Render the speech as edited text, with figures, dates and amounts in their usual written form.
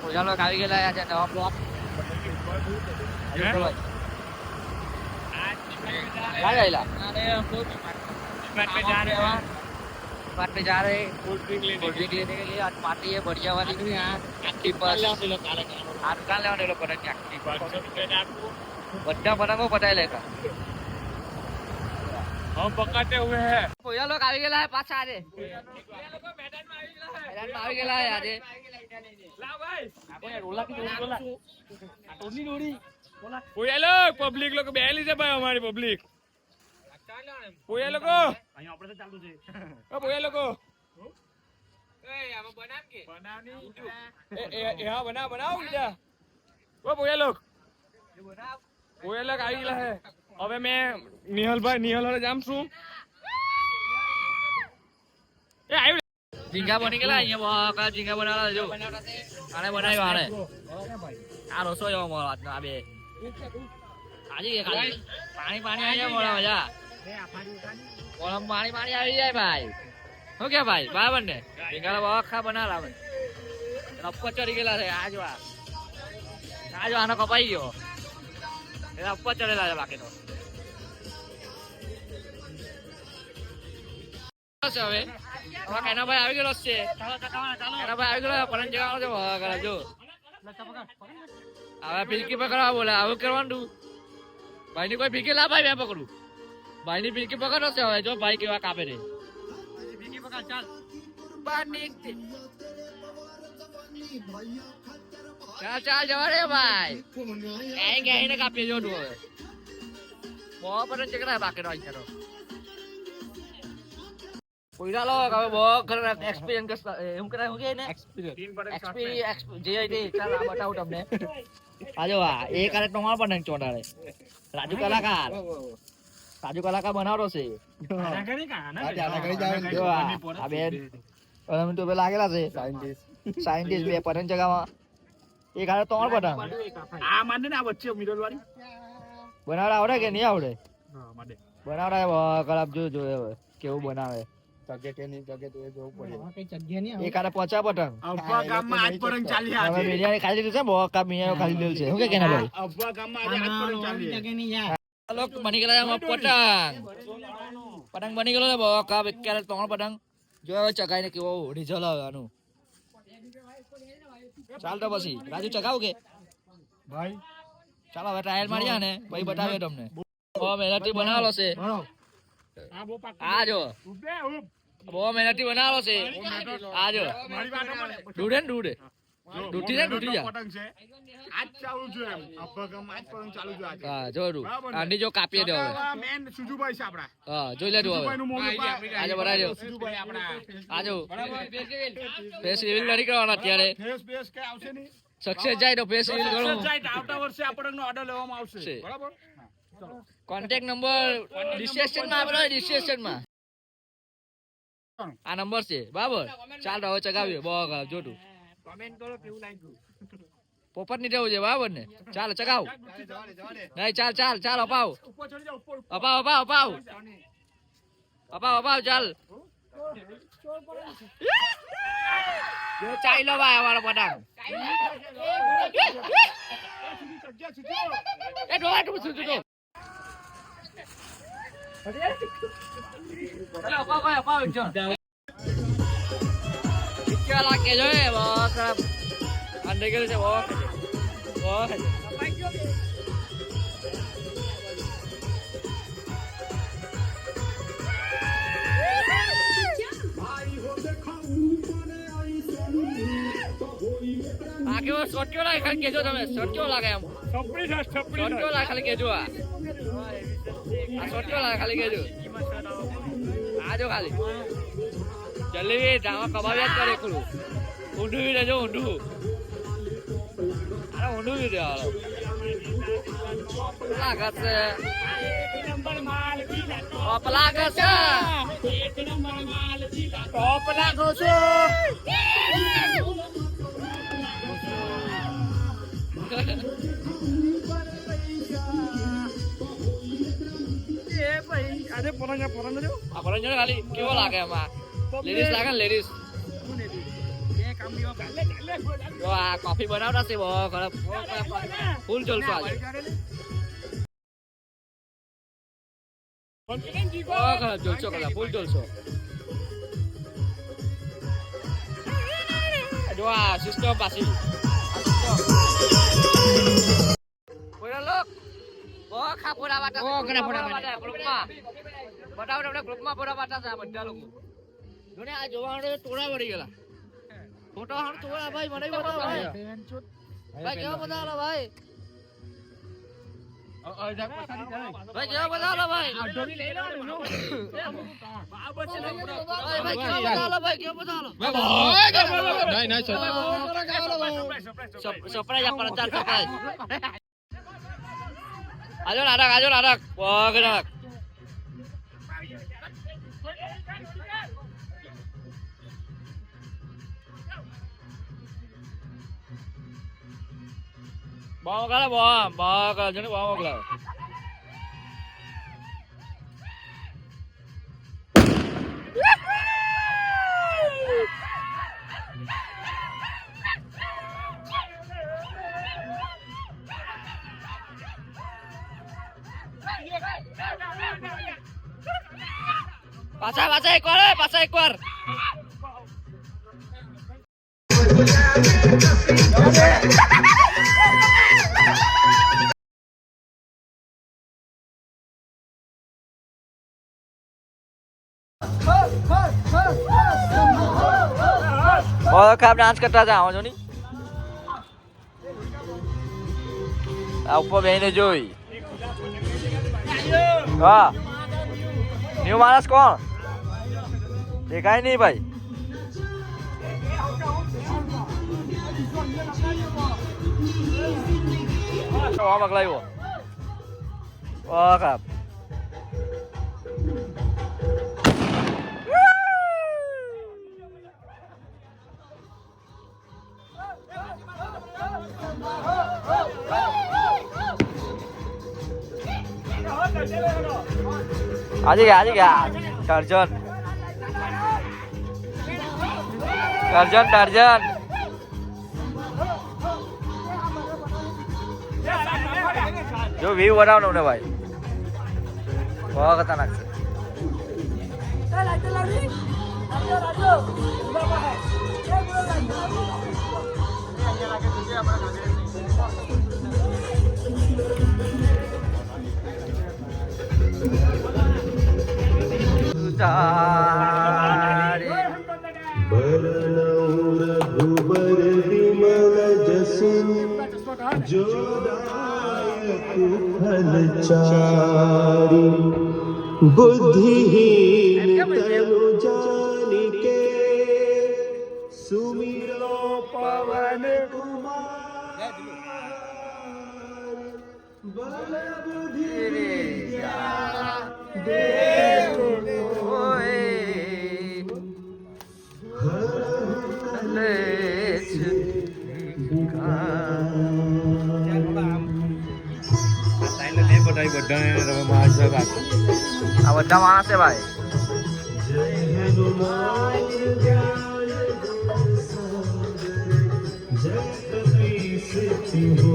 ચાલો આવી ગયેલા છે નવા બ્લોક पे जा रहे कोल्ड ड्रिंक लेने के लिए आज पार्टी है बढ़िया वाली एक्टिव बस आज कहाँ लेने लोग पता नहीं बच्चा पतंग को पता ही लेगा हम पकड़ते हुए हैं भैया लोग આવી ગયેલા है પાછા આજે मैदान में આવી ગયેલા है આજે ला भाई આપણે રોલા की रोला टोनी रोड़ी कोई लोग पब्लिक लोग બેલી છે ભાઈ અમારી પબ્લિક કોઈ લોકો અહીં આપણે તો ચાલુ છે ઓ કોઈ લોકો એ આમાં બનાવ કે બનાવની એ હા બનાવ બીજા ઓ કોઈ લોકો કોઈ લોકો આવી ગયેલા હે હવે મે નિહલ હારે જામ છું એ આવી ઝીંગા બની ગયેલા અહીંયા બહુ ઝીંગા બનાવેલા જો આને બનાવ્યો આને આ રસોઈ અમારો આજનો આ બે આજે ખાલી પાણી આવી જાય મોડા મજા ઓળમ પાણી આવી જાય ભાઈ શું કે ભાઈ બરાબર ને ઝીંગા બહુ આખા બનાવેલા ભાઈ રપ્પો ચડી ગયેલા છે આજો આનો કપાઈ ગયો એના ઉપર ચડેલા છે બાકી તો હવે એના ભાઈ આવી ગયેલો છે એના ભાઈ આવી ગયેલો પરંતુ જવાનો છે જો હવે ફિરકી પકડવા બોલે આવું કરવાનું ભાઈ ની કોઈ ફિરકી લા ભાઈ મેં પકડું ભાઈ ની ફિરકી પકડો છે હવે જો ભાઈ કેવા કાપે રે ફિરકી પકડ ચાલ જવા રે ભાઈ કઈ ને કાપીએ જો તું હવે બહુ પર ચકરા બાકી રહી કરો કોઈના લો હવે બહુ ખરા એક્સપિરિયન્સ કરતા એમ કરાય હું કે ને એક્સપિરિયન્સ જે આઈ ચાલ આ બતાવું તમને આજો આ એક આરે ટોમાળ પણ ચોંટાડે રાજુ કલાકાર બનાવરો છે આ બેન અમે તો પેલા લાગેલા છે સાયન્ટિસ્ટ બે પતંગ ચગાવવા એક આરે ટોમાળ પતંગ આ માને ને આ વચ્ચે મિડલ વાળી બનાવડા આવડે કે નહીં આવડે હા માડે બનાવડા ખરાબ જો હવે કેવું બનાવે જગે કે નહીં જગે તો એ જોવું પડે કઈ જગ્યા નહીં એક આરે 50 પતંગ અબ્બા ગામમાં આજ પતંગ ચાલી આજે હવે બિરિયાની ખાલી લીધું છે બહુ કામ મિયા ખાલી લીધું છે શું કે કેના ભાઈ અબ્બા ગામમાં આજે આજ પતંગ ચાલી જગે નહીં યાર લોક બની ગયેલા પતંગ બની ગયેલો બહુ કામ એક ક્યારે ત્રણ પતંગ જો હવે ચગાઈને કેવો રિઝલ્ટ આવે આનું ચાલ તો પછી રાજુ ચગાવ કે ભાઈ ચાલો હવે ટ્રાયલ માર્યા ને ભાઈ બતાવ્યો તમને બહુ મહેનતથી બનાવેલો છે આ જો બહુ મહેનતથી બનાવેલો છે આ જો ડૂડે ડૂટી જા પતંગ છે આજ ચાલુ છે એમ અબ્બા ગામમાં આજ પતંગ ચાલુ છે આજે હા જોડું આની જો કાપીએ દે હવે મેન સુજુભાઈ છે આપડા હા જોઈ લેજો હવે આજે બનાવી દો સુજુભાઈ આપડા આજો ફેસ રિવીલ નથી કરવાના અત્યારે ફેસ કે આવશે નહીં સક્સેસ જાય તો ફેસ રિવીલ કરો આવતા વર્ષે આપણને ઓર્ડર લેવામાં આવશે બરાબર કોન્ટેક્ટ નંબર ડિસ્ક્રિપ્શન માં આપેલો ડિસ્ક્રિપ્શન માં આ નંબર છે બરાબર ચાલ હવે ચગાવ્યો બહુ જોતું કમેન્ટ કરો કેવું લાગ્યું પોપટ ની જવું છે બરાબર ને ચાલ ચગાવ નહીં ચાલ અપાવ ઉપર ચડી જાવ ઉપર અપાવ ચાલ જો ચાઈ લો ભાઈ અમારો પતંગ એ ડોવા તું સુજો અપાવ જો क्या लाके जो है बहुत खराब अंडे के से बहुत आगे वो शॉट क्यों लागे खाली केजो તમે શોટ ક્યો લાગે આમ છપડી શોટ ક્યો લાગે ખાલી કેજો આ શોટ ક્યો લાગે ખાલી કેજો આજો ખાલી જલ્દી જાવા કબાવ્યા જ કરે કરું ઊંડું બી રહેજો ઊંડું અરે ઊંડું બી રહે લાગે છે ટોપ લાગે છે ટોપ લાગો છો એ ભાઈ આજે પરંગ જો આ પરંજો ખાલી કેવો લાગે એમાં લેડીઝ લાગે લેડીઝ એ કામ ની જો આ કોફી બનાવતા છે બહુ ખરાબ ફૂલ જલસો આજે બહુ ખરાબ જલસો ખરાબ ફૂલ જલસો જો આ સિસ્ટમ પાછી બોલો લોક બહુ ખા ફોડા વાટા બહુ ઘણા ફોડા વાટા ગ્રુપમાં બતાવો તમને ગ્રુપમાં ફોડા વાટા છે આ બધા લોકો જોને આ જોવાને તોડા વળી ગયેલા ફોટો હાણ તોડા ભાઈ મને બતાવો ભાઈ કેવો બતાવો ભાઈ ભાઈ કેવો બતાવો ભાઈ અડોની લઈ લો ભાઈ કેવો બતાવો ભાઈ કેવો બતાવો નહીં સરપ્રાઈઝ આપણા ચાર સરપ્રાઈઝ આજો નાટક પગ Bawa kalah bawa kalah jadi bawa kalah. Pasang ekor. बहुत खराब डांस करता था जो नहीं ऊपर बहने जोई हाँ न्यू मानस कौन देखा ही नहीं भाई वहाँ मगलाई वो खराब आज गया टार्जन जो व्यू बनाओ ना भाई बहुत खतरनाक है रघुबर विमल जसु जोदायक फलचारि बुद्धिहीन तनु जानिके सुमिरो पवन कुमार बल बुद्धि विद्या देव બધા માણસ છે ભાઈ जय